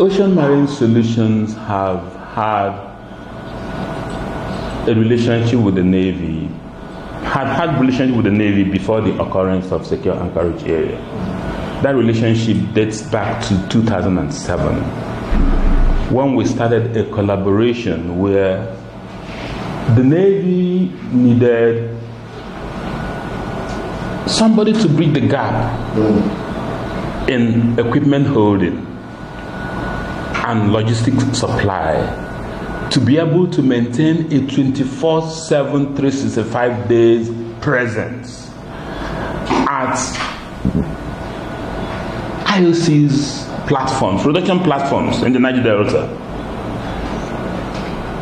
Ocean Marine Solutions have had a relationship with the Navy, had relationship with the Navy before the occurrence of Secure Anchorage area. That relationship dates back to 2007, when we started a collaboration where the Navy needed somebody to bridge the gap in equipment holding and logistics supply to be able to maintain a 24/7, 365 days presence at IOC's platforms, production platforms in the Niger Delta.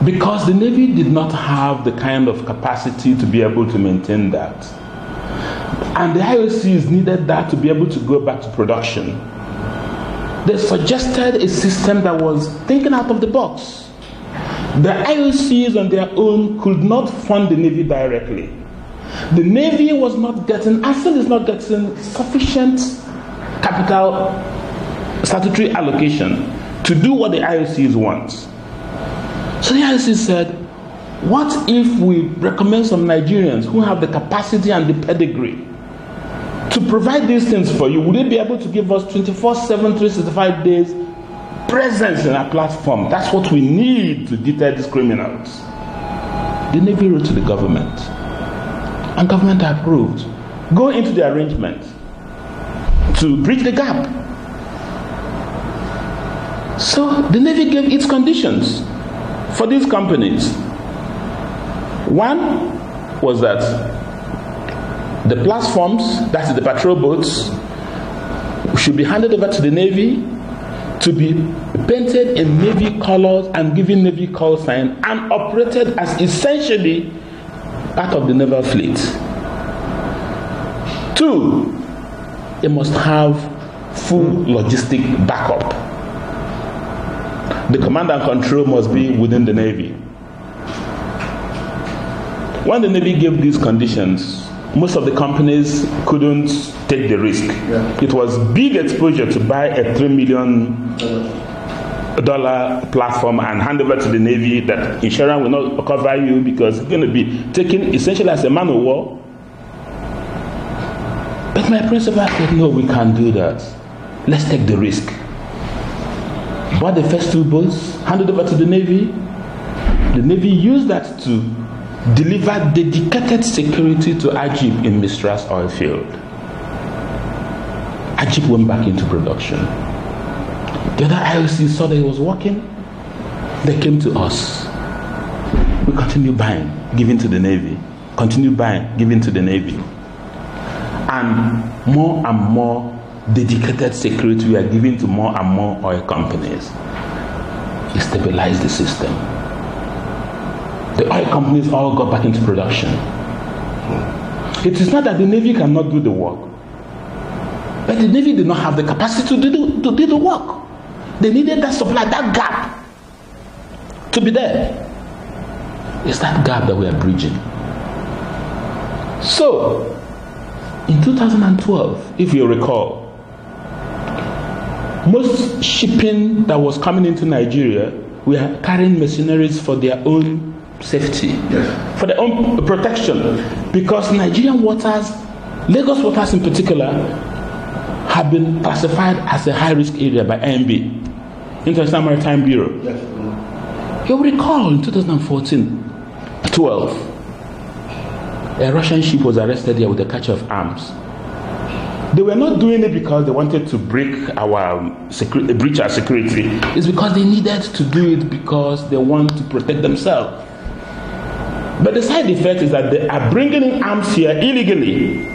Because the Navy did not have the kind of capacity to be able to maintain that. And the IOCs needed that to be able to go back to production. They suggested a system that was thinking out of the box. The IOCs on their own could not fund the Navy directly. The Navy was not getting, and still is not getting, sufficient capital statutory allocation to do what the IOCs want. So the IOCs said, what if we recommend some Nigerians who have the capacity and the pedigree to provide these things for you? Would they be able to give us 24/7, 365 days presence in our platform? That's what we need to deter these criminals. The Navy wrote to the government, and government approved. Go into the arrangement to bridge the gap. So the Navy gave its conditions for these companies. One was that the platforms, that is the patrol boats, should be handed over to the Navy to be painted in Navy colors and given Navy call sign and operated as essentially part of the naval fleet. Two, it must have full logistic backup. The command and control must be within the Navy. When the Navy gave these conditions, most of the companies couldn't take the risk. Yeah. It was big exposure to buy a $3 million platform and hand over to the Navy that insurance will not cover you because it's going to be taken essentially as a man of war. But my principal said, no, we can't do that. Let's take the risk. Bought the first two boats, handed over to the Navy. The Navy used that to deliver dedicated security to Ajib in Mistras oil field. Ajib went back into production. The other IOC saw that it was working. They came to us. We continued buying, giving to the Navy. Continue buying, giving to the Navy. And more dedicated security we are giving to more and more oil companies. It stabilized the system. The oil companies all got back into production. It is not that the Navy cannot do the work, but the Navy did not have the capacity to do the work. They needed that supply, that gap to be there. It's that gap that we are bridging. So, in 2012, if you recall, most shipping that was coming into Nigeria were carrying mercenaries for their own safety, yes, for their own protection, because Nigerian waters, Lagos waters in particular, have been classified as a high-risk area by IMB, International Maritime Bureau. Yes. You will recall in 2014-12, a Russian ship was arrested here with a catch of arms. They were not doing it because they wanted to breach our security. It's because they needed to do it because they want to protect themselves. But the side effect is that they are bringing in arms here illegally.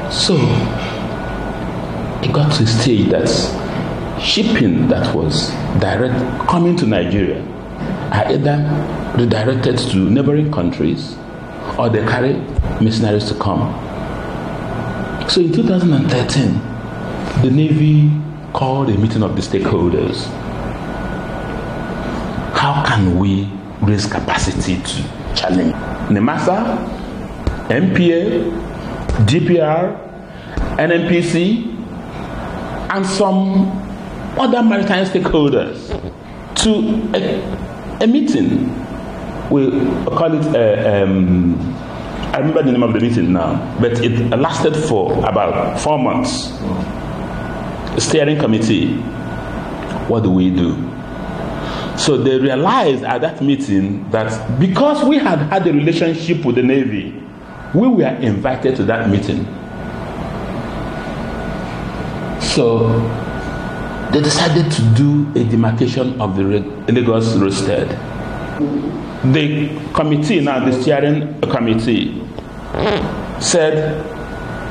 So it got to a stage that shipping that was direct coming to Nigeria are either redirected to neighboring countries or they carry mercenaries to come. So in 2013, the Navy called a meeting of the stakeholders. How can we raise capacity to challenge NEMASA, MPA, GPR, NNPC, and some other maritime stakeholders to a meeting. We call it, I remember the name of the meeting now, but it lasted for about 4 months. Steering committee, what do we do? So they realized at that meeting that because we had had a relationship with the Navy, we were invited to that meeting. So they decided to do a demarcation of the Lagos roadstead. The committee, now the steering committee, said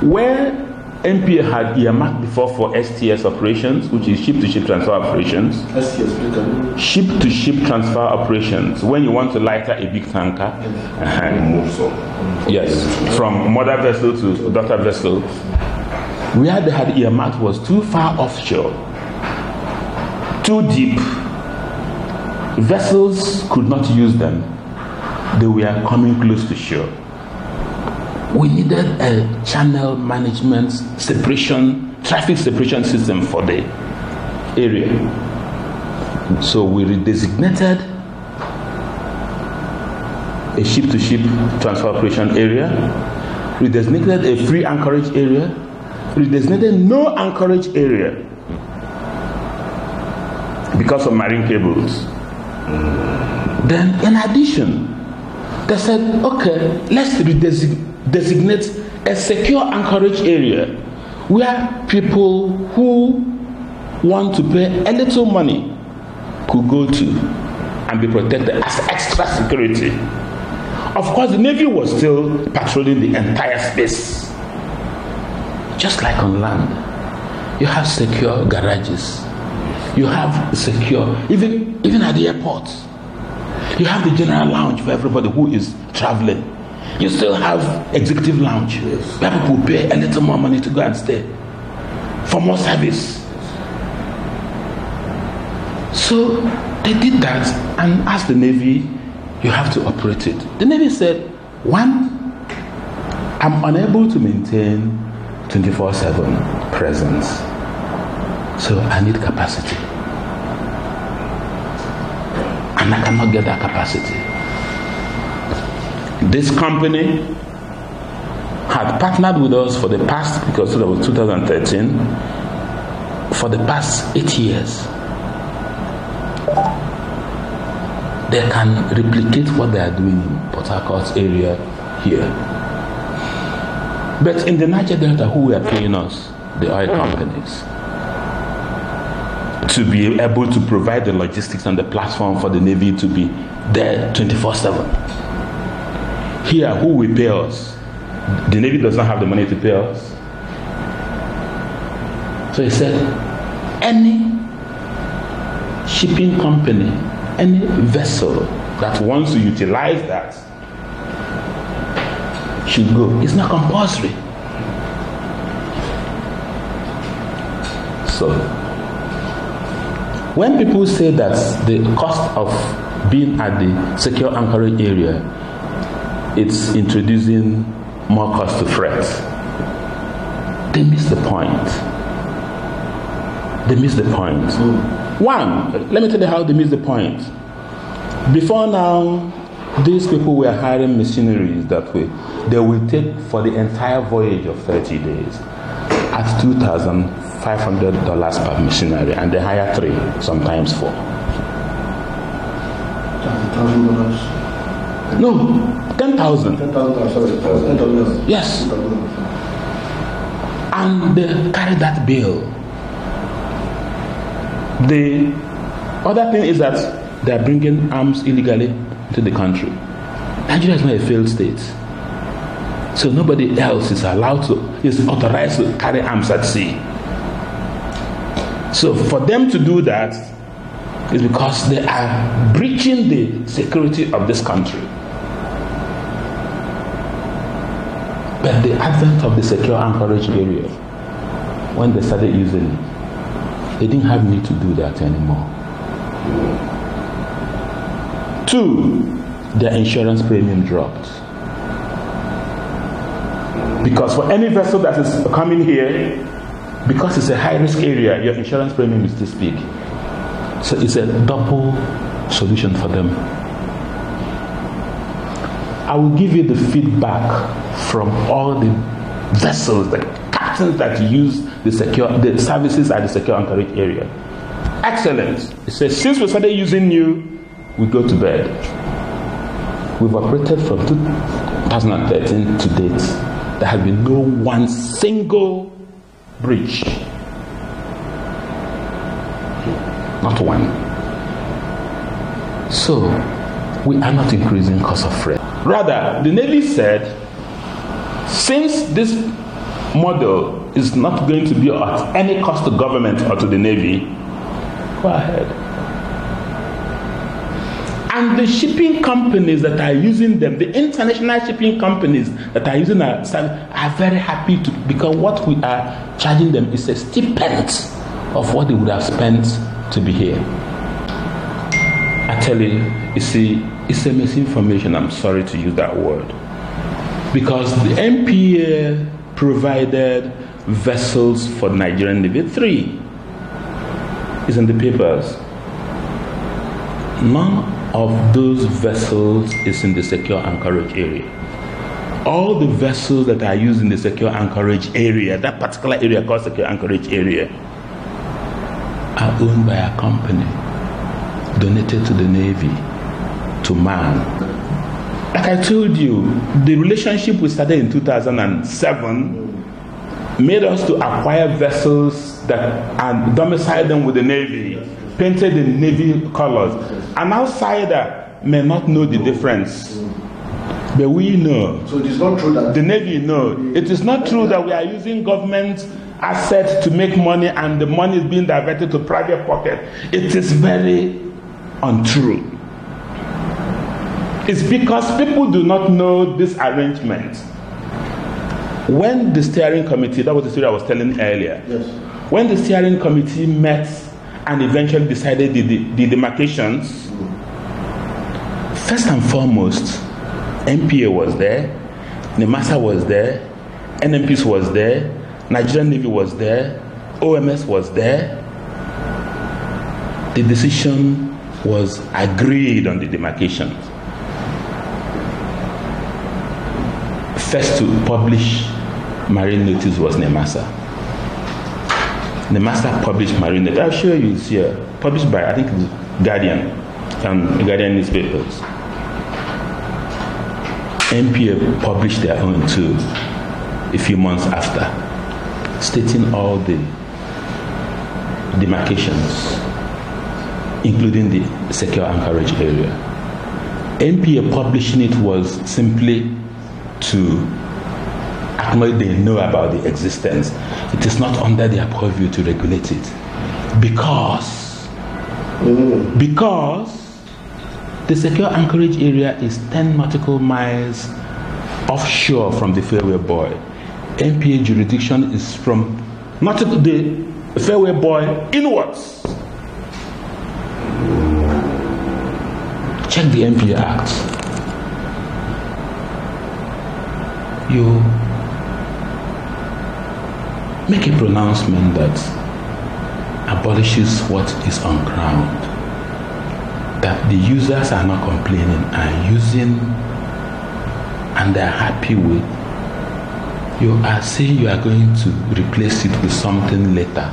where NPA had earmarked before for STS operations, which is ship-to-ship transfer operations. STS, ship-to-ship transfer operations. When you want to lighter a big tanker, yes, from mother vessel to daughter vessel, where they had earmarked was too far offshore, too deep. Vessels could not use them. They were coming close to shore. We needed a channel management separation, traffic separation system for the area. So we redesignated a ship-to-ship transfer operation area, redesignated a free anchorage area, redesignated no anchorage area because of marine cables. Then in addition, they said, okay, let's designate a secure anchorage area where people who want to pay a little money could go to and be protected as extra security. Of course, the Navy was still patrolling the entire space. Just like on land, you have secure garages. You have secure, even at the airport, you have the general lounge for everybody who is traveling. You still have executive lounge, yes, where people pay a little more money to go and stay for more service. So they did that and asked the Navy, you have to operate it. The Navy said, one, I'm unable to maintain 24/7 presence, so I need capacity. And I cannot get that capacity. This company had partnered with us for the past, because it was 2013, for the past 8 years. They can replicate what they are doing in Port Harcourt area here. But in the Niger Delta, who were paying us? The oil companies. To be able to provide the logistics and the platform for the Navy to be there 24/7. Here, who will pay us? The Navy does not have the money to pay us. So he said, any shipping company, any vessel that wants to utilize that should go. It's not compulsory. So, when people say that the cost of being at the secure anchorage area, it's introducing more cost to freight, they miss the point. They miss the point. One, let me tell you how they miss the point. Before now, these people were hiring machineries that they will take for the entire voyage of 30 days at $2,500 per machinery, and they hire 3, sometimes 4. $10,000? No, 10,000. 10,000, sorry, 10,000. Yes. 10,000. And they carry that bill. The other thing is that they are bringing arms illegally to the country. Nigeria is not a failed state, so nobody else is authorized to carry arms at sea. So for them to do that is because they are breaching the security of this country. But the advent of the secure anchorage area, when they started using it, they didn't have need to do that anymore. 2, their insurance premium dropped. Because for any vessel that is coming here, because it's a high-risk area, your insurance premium is this big. So it's a double solution for them. I will give you the feedback from all the vessels, the captains that use the services at the secure anchorage area. Excellent. It says, since we started using you, we go to bed. We've operated from 2013 to date. There has been no one single breach. Not one. So, we are not increasing cost of freight. Rather, the Navy said, since this model is not going to be at any cost to government or to the Navy, go ahead. And the shipping companies that are using them, the international shipping companies that are using our service, are very happy to, because what we are charging them is a stipend of what they would have spent to be here. I tell you see, it's a misinformation. I'm sorry to use that word. Because the MPA provided vessels for Nigerian Navy. 3 is in the papers. None of those vessels is in the secure anchorage area. All the vessels that are used in the secure anchorage area, that particular area called secure anchorage area, are owned by a company, donated to the Navy, to man. Like I told you, the relationship we started in 2007 made us to acquire vessels and domicile them with the Navy, painted in Navy colors. An outsider may not know the difference, but we know. So it is not true that the Navy know. It is not true that we are using government assets to make money and the money is being diverted to private pocket. It is very untrue. It's because people do not know this arrangement. When the steering committee, that was the story I was telling earlier. Yes. When the steering committee met and eventually decided the demarcations, first and foremost, MPA was there, NEMASA was there, NMPs was there, Nigerian Navy was there, OMS was there. The decision was agreed on the demarcations. First to publish marine notice was NEMASA. NEMASA published marine notice. I'll show you it's here. Published by, I think, Guardian newspapers. MPA published their own too a few months after, stating all the demarcations, including the secure anchorage area. MPA publishing it was simply to acknowledge they know about the existence. It is not under their purview to regulate it. Because the secure anchorage area is 10 nautical miles offshore from the fairway buoy. MPA jurisdiction is from the fairway buoy inwards. Check the MPA Act. You make a pronouncement that abolishes what is on ground, that the users are not complaining, are using and they are happy with. You are saying you are going to replace it with something later,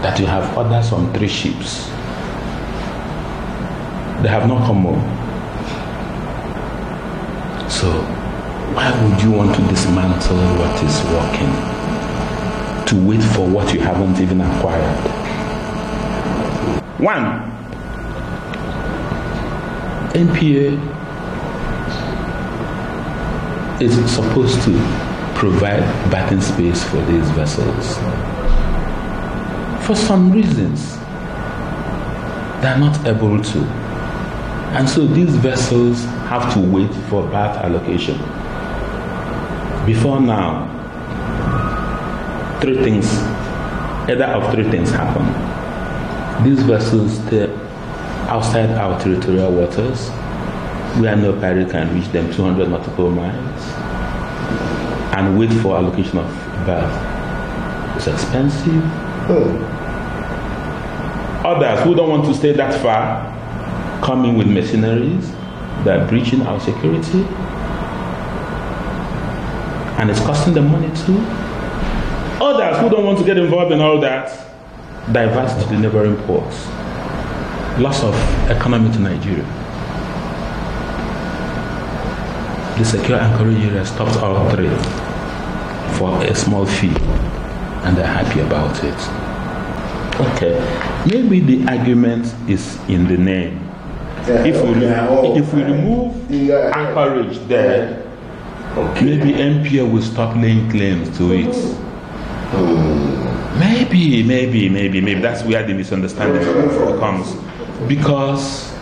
that you have orders on 3 ships. They have not come home. So why would you want to dismantle what is working, to wait for what you haven't even acquired? 1, MPA is supposed to provide berthing space for these vessels. For some reasons, they are not able to. And so these vessels have to wait for berth allocation. Before now, 3 things, either of 3 things happen. These vessels stay outside our territorial waters, where no pirate can reach them 200 nautical miles, and wait for allocation of berth. It's expensive. Others who don't want to stay that far come in with mercenaries that are breaching our security, and it's costing them money too. Others who don't want to get involved in all that divert to the neighboring ports. Loss of economy to Nigeria. The secure Anchorage area stopped all three for a small fee, and they're happy about it. Okay, maybe the argument is in the name. If we remove Anchorage there, maybe MPA will stop laying claims to it. Maybe that's where the misunderstanding comes, because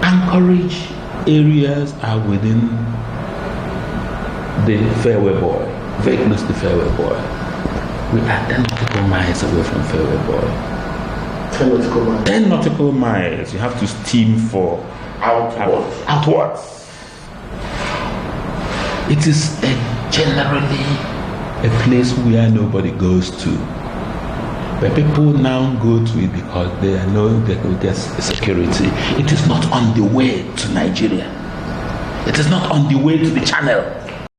Anchorage areas are within the Fairway Buoy, very close to Fairway Buoy. We are 10 nautical miles away from Fairway Buoy. 10 nautical miles. 10 nautical miles. You have to steam for outwards. It is generally a place where nobody goes to, but people now go to it because they know there's security. It is not on the way to Nigeria. It is not on the way to the channel.